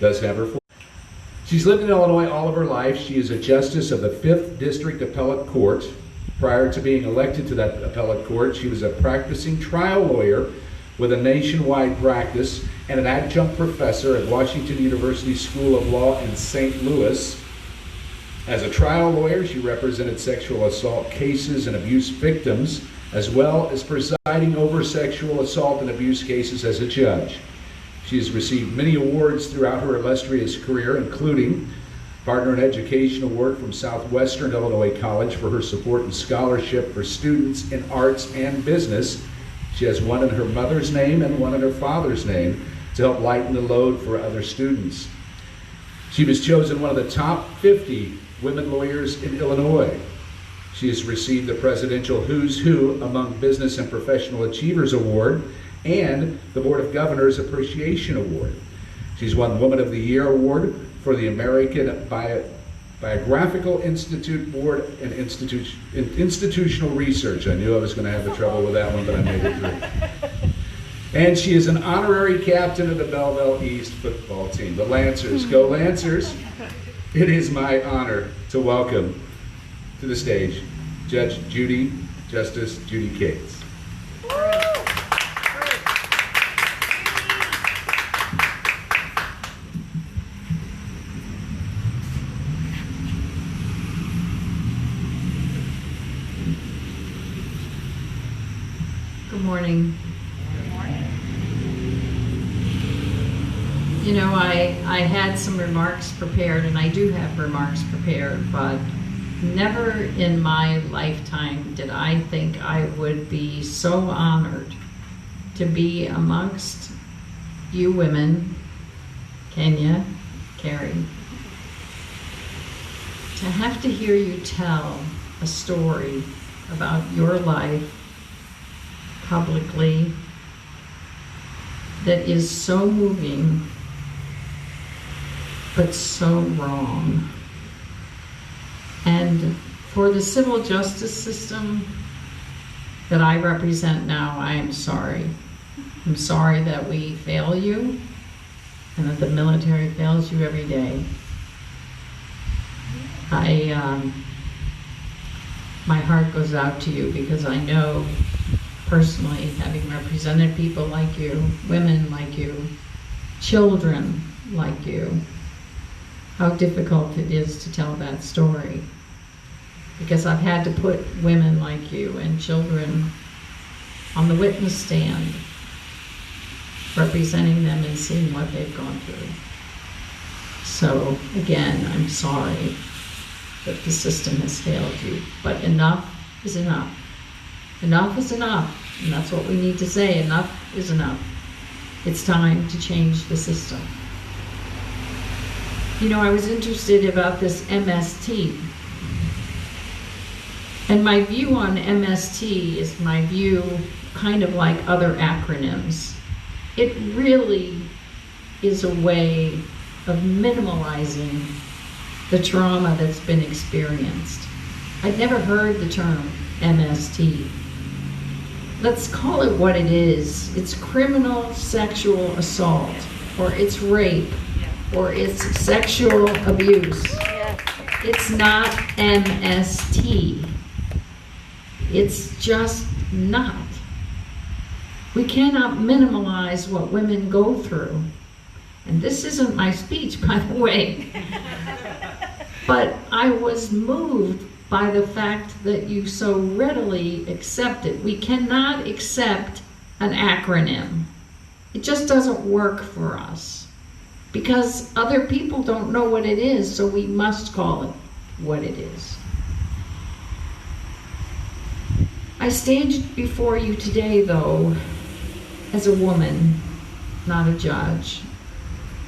does have her. She's lived in Illinois all of her life. She is a justice of the 5th District Appellate Court. Prior to being elected to that appellate court, she was a practicing trial lawyer with a nationwide practice and an adjunct professor at Washington University School of Law in St. Louis. As a trial lawyer, she represented sexual assault cases and abuse victims, as well as presiding over sexual assault and abuse cases as a judge. She has received many awards throughout her illustrious career, including Partner in Education Award from Southwestern Illinois College for her support and scholarship for students in arts and business. She has one in her mother's name and one in her father's name to help lighten the load for other students. She was chosen one of the top 50 women lawyers in Illinois. She has received the Presidential Who's Who Among Business and Professional Achievers Award and the Board of Governors Appreciation Award. She's won Woman of the Year Award for the American Biographical Institute Board and Institutional Research. I knew I was going to have the trouble with that one, but I made it through. And she is an honorary captain of the Belleville East football team. The Lancers, go Lancers! It is my honor to welcome to the stage Justice Judy Cates. Good morning. Good morning. You know, I had some remarks prepared, and I do have remarks prepared, but never in my lifetime did I think I would be so honored to be amongst you women, Kenya, Carrie, to have to hear you tell a story about your life publicly that is so moving but so wrong. And for the civil justice system that I represent now, I am sorry. I'm sorry that we fail you and that the military fails you every day. My heart goes out to you because I know personally, having represented people like you, women like you, children like you, how difficult it is to tell that story. Because I've had to put women like you and children on the witness stand, representing them and seeing what they've gone through. So again, I'm sorry that the system has failed you, but enough is enough. Enough is enough, and that's what we need to say. Enough is enough. It's time to change the system. You know, I was interested about this MST. And my view on MST is my view kind of like other acronyms. It really is a way of minimalizing the trauma that's been experienced. I'd never heard the term MST. Let's call it what it is. It's criminal sexual assault, or it's rape, or it's sexual abuse. It's not MST. It's just not. We cannot minimalize what women go through. And this isn't my speech, by the way. But I was moved by the fact that you so readily accept it. We cannot accept an acronym. It just doesn't work for us. Because other people don't know what it is, so we must call it what it is. I stand before you today, though, as a woman, not a judge,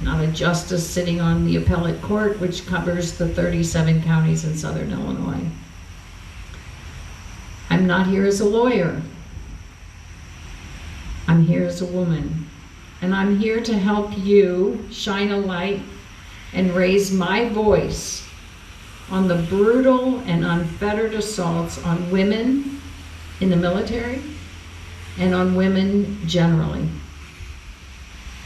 not a justice sitting on the appellate court, which covers the 37 counties in Southern Illinois. I'm not here as a lawyer. I'm here as a woman. And I'm here to help you shine a light and raise my voice on the brutal and unfettered assaults on women in the military and on women generally.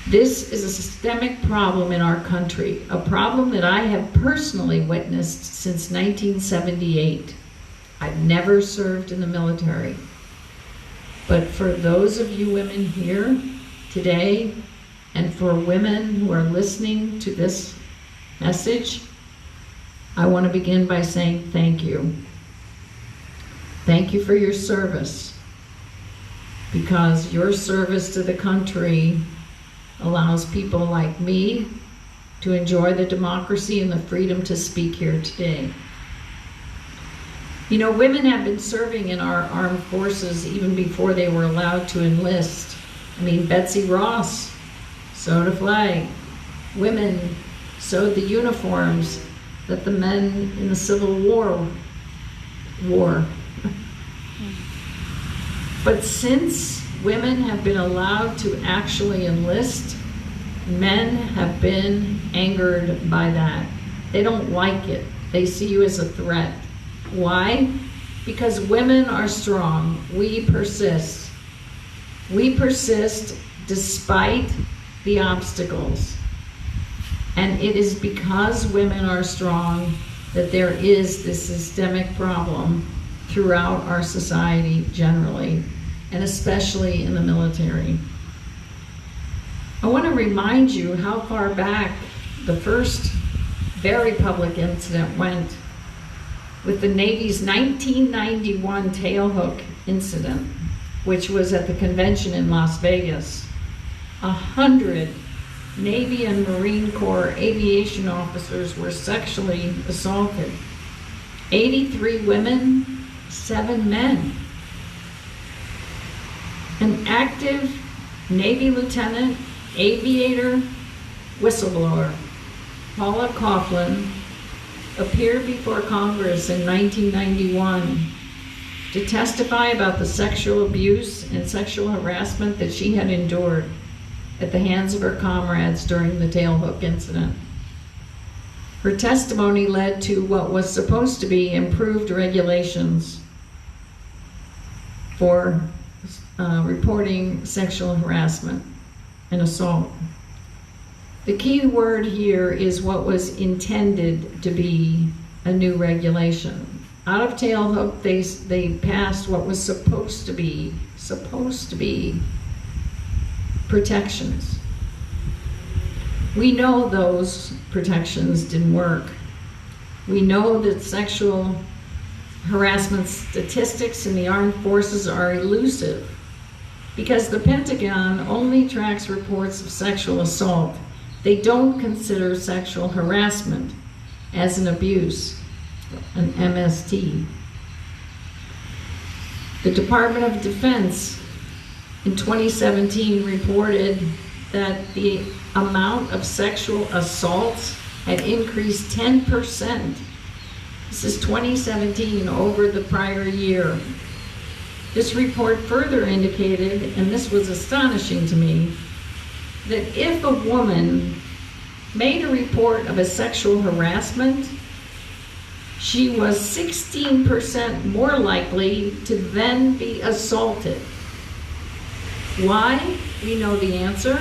This is a systemic problem in our country, a problem that I have personally witnessed since 1978. I've never served in the military. But for those of you women here today, and for women who are listening to this message, I want to begin by saying thank you. Thank you for your service, because your service to the country allows people like me to enjoy the democracy and the freedom to speak here today. You know, women have been serving in our armed forces even before they were allowed to enlist. I mean, Betsy Ross sewed a flag. Women sewed the uniforms that the men in the Civil War wore. But since women have been allowed to actually enlist, men have been angered by that. They don't like it. They see you as a threat. Why? Because women are strong. We persist. We persist despite the obstacles. And it is because women are strong that there is this systemic problem throughout our society generally, and especially in the military. I want to remind you how far back the first very public incident went with the Navy's 1991 tailhook incident, which was at the convention in Las Vegas. 100 Navy and Marine Corps aviation officers were sexually assaulted. 83 women, 7 men. An active Navy lieutenant, aviator, whistleblower, Paula Coughlin, appeared before Congress in 1991 to testify about the sexual abuse and sexual harassment that she had endured at the hands of her comrades during the tailhook incident. Her testimony led to what was supposed to be improved regulations for reporting sexual harassment and assault. The key word here is what was intended to be a new regulation. Out of tailhook, they passed what was supposed to be protections. We know those protections didn't work. We know that sexual harassment statistics in the armed forces are elusive because the Pentagon only tracks reports of sexual assault. They don't consider sexual harassment as an abuse, an MST. The Department of Defense in 2017 reported that the amount of sexual assaults had increased 10%. This is 2017 over the prior year. This report further indicated, and this was astonishing to me, that if a woman made a report of a sexual harassment, she was 16% more likely to then be assaulted. Why? We know the answer.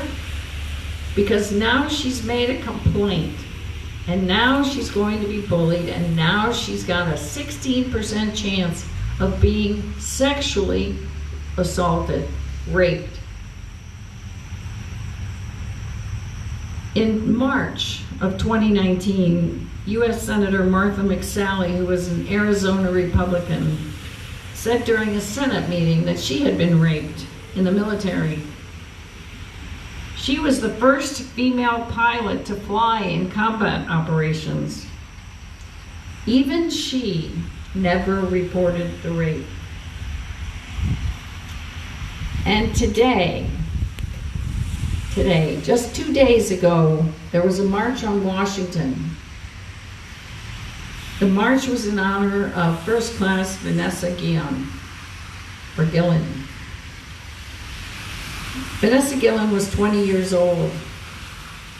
Because now she's made a complaint, and now she's going to be bullied, and now she's got a 16% chance of being sexually assaulted, raped. In March of 2019, U.S. Senator Martha McSally, who was an Arizona Republican, said during a Senate meeting that she had been raped in the military. She was the first female pilot to fly in combat operations. Even she never reported the rape. And today, just 2 days ago, there was a march on Washington. The march was in honor of First Class Vanessa Guillen, or Gillen. Vanessa Gillen was 20 years old,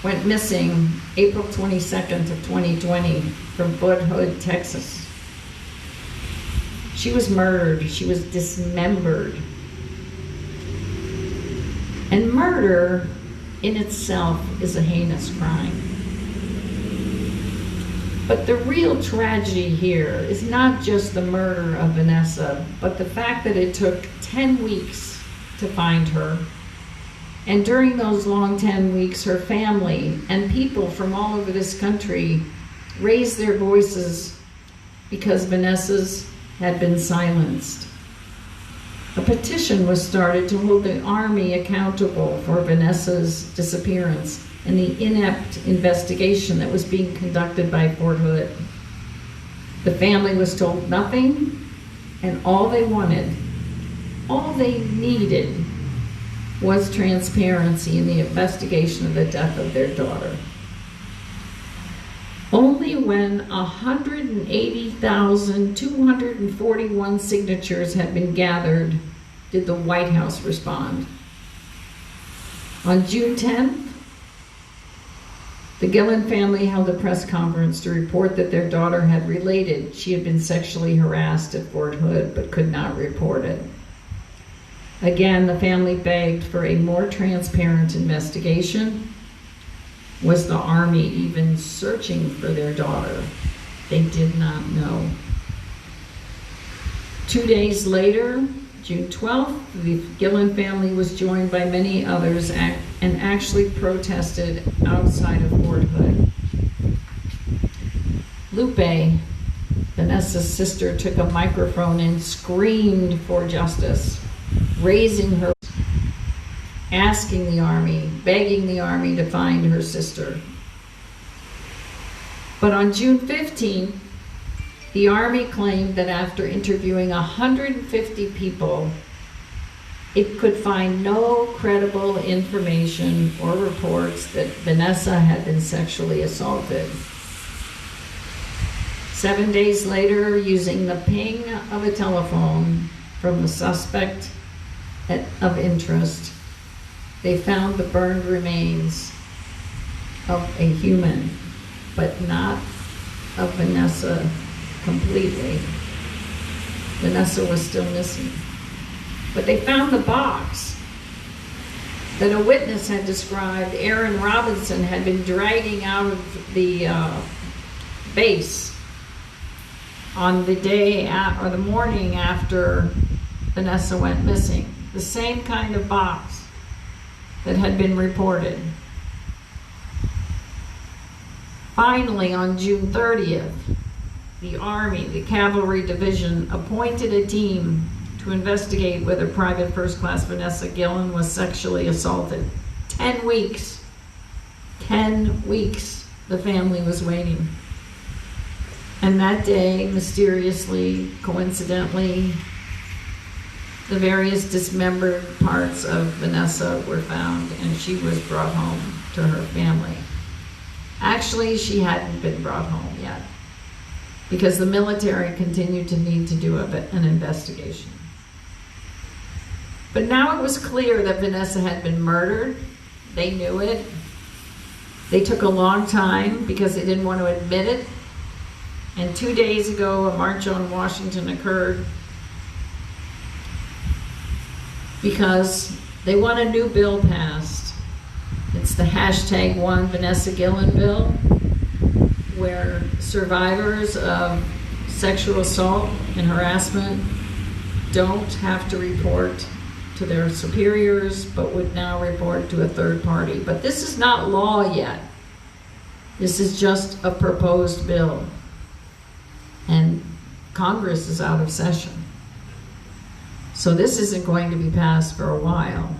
went missing April 22nd of 2020 from Fort Hood, Texas. She was murdered, she was dismembered. And murder in itself is a heinous crime. But the real tragedy here is not just the murder of Vanessa, but the fact that it took 10 weeks to find her. And during those long 10 weeks, her family and people from all over this country raised their voices because Vanessa's had been silenced. A petition was started to hold the Army accountable for Vanessa's disappearance and the inept investigation that was being conducted by Fort Hood. The family was told nothing, and all they wanted, all they needed, was transparency in the investigation of the death of their daughter. Only when 180,241 signatures had been gathered did the White House respond. On June 10th, the Gillen family held a press conference to report that their daughter had related she had been sexually harassed at Fort Hood but could not report it. Again, the family begged for a more transparent investigation. Was the Army even searching for their daughter? They did not know. 2 days later, June 12th, the Gillen family was joined by many others and actually protested outside of Fort Hood. Lupe, Vanessa's sister, took a microphone and screamed for justice, raising her, asking the Army, begging the Army to find her sister. But on June 15th, the Army claimed that after interviewing 150 people, it could find no credible information or reports that Vanessa had been sexually assaulted. 7 days later, using the ping of a telephone from the suspect of interest, they found the burned remains of a human, but not of Vanessa completely. Vanessa was still missing. But they found the box that a witness had described Aaron Robinson had been dragging out of the base on the day or the morning after Vanessa went missing. The same kind of box that had been reported. Finally, on June 30th, the Army, the Cavalry Division, appointed a team to investigate whether Private First Class Vanessa Gillen was sexually assaulted. 10 weeks. 10 weeks the family was waiting. And that day, mysteriously, coincidentally, the various dismembered parts of Vanessa were found and she was brought home to her family. Actually, she hadn't been brought home yet because the military continued to need to do an investigation. But now it was clear that Vanessa had been murdered. They knew it. They took a long time because they didn't want to admit it. And 2 days ago, a march on Washington occurred because they want a new bill passed. It's the #1 Vanessa Gillen bill, where survivors of sexual assault and harassment don't have to report to their superiors, but would now report to a third party. But this is not law yet. This is just a proposed bill. And Congress is out of session. So this isn't going to be passed for a while.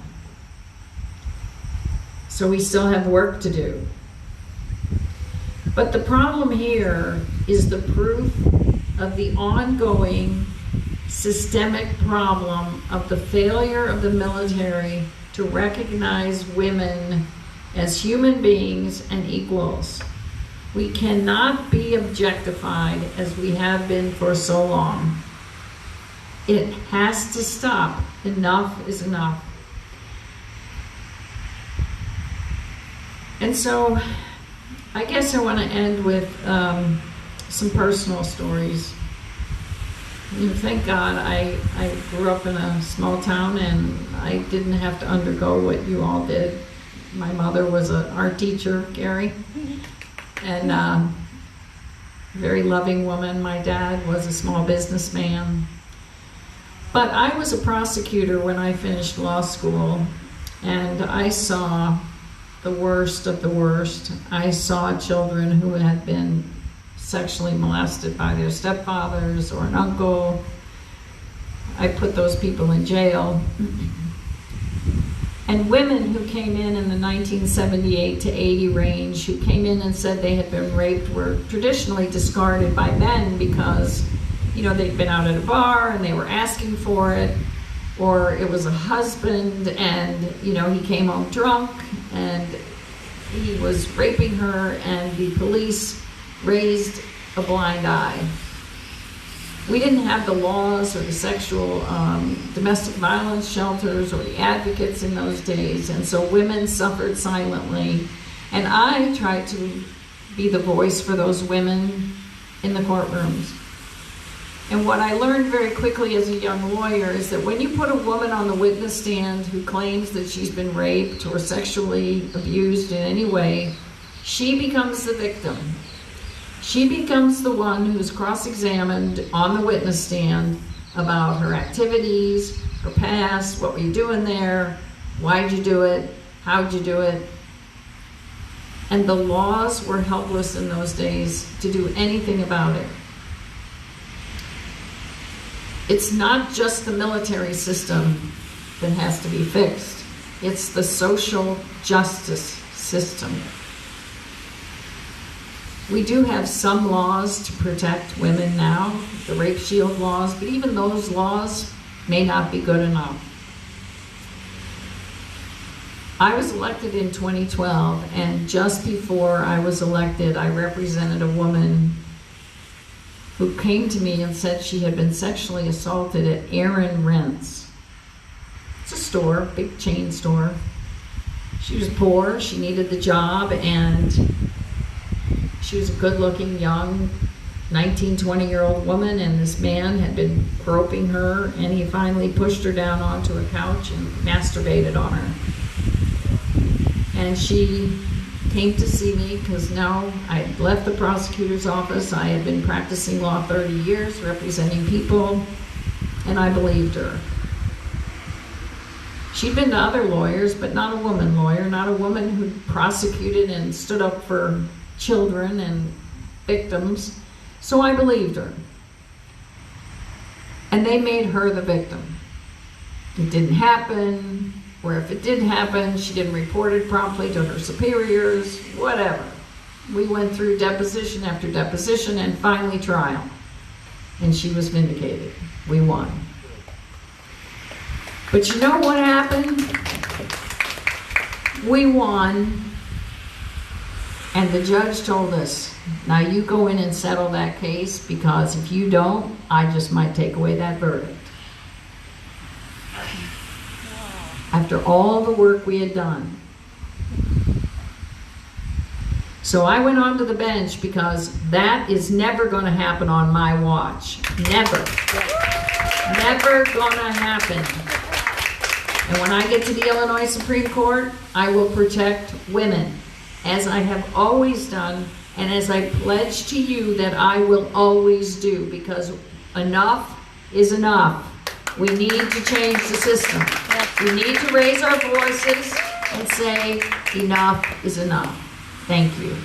So we still have work to do. But the problem here is the proof of the ongoing systemic problem of the failure of the military to recognize women as human beings and equals. We cannot be objectified as we have been for so long. It has to stop. Enough is enough. And so I guess I want to end with some personal stories. You know, thank God I grew up in a small town and I didn't have to undergo what you all did. My mother was an art teacher, Gary, and very loving woman. My dad was a small businessman. But I was a prosecutor when I finished law school, and I saw the worst of the worst. I saw children who had been sexually molested by their stepfathers or an uncle. I put those people in jail. And women who came in the 1978 to 80 range, who came in and said they had been raped, were traditionally discarded by men because, you know, they'd been out at a bar and they were asking for it, or it was a husband and, you know, he came home drunk and he was raping her, and the police raised a blind eye. We didn't have the laws or the sexual domestic violence shelters or the advocates in those days, and so women suffered silently. And I tried to be the voice for those women in the courtrooms. And what I learned very quickly as a young lawyer is that when you put a woman on the witness stand who claims that she's been raped or sexually abused in any way, she becomes the victim. She becomes the one who's cross-examined on the witness stand about her activities, her past, what were you doing there, why'd you do it, how'd you do it. And the laws were helpless in those days to do anything about it. It's not just the military system that has to be fixed. It's the social justice system. We do have some laws to protect women now, the rape shield laws, but even those laws may not be good enough. I was elected in 2012, and just before I was elected, I represented a woman who came to me and said she had been sexually assaulted at Aaron Rents. It's a store, big chain store. She was poor, she needed the job, and she was a good-looking, young, 19, 20-year-old woman, and this man had been groping her, and he finally pushed her down onto a couch and masturbated on her. And she came to see me because now I had left the prosecutor's office. I had been practicing law 30 years, representing people, and I believed her. She'd been to other lawyers, but not a woman lawyer, not a woman who prosecuted and stood up for children and victims. So I believed her. And they made her the victim. It didn't happen, or if it did happen, she didn't report it promptly to her superiors, whatever. We went through deposition after deposition and finally trial. And she was vindicated. We won. But you know what happened? We won, and the judge told us, now you go in and settle that case, because if you don't, I just might take away that verdict. After all the work we had done. So I went onto the bench because that is never going to happen on my watch. Never. Never going to happen. And when I get to the Illinois Supreme Court, I will protect women, as I have always done, and as I pledge to you that I will always do, because enough is enough. We need to change the system. We need to raise our voices and say, enough is enough. Thank you.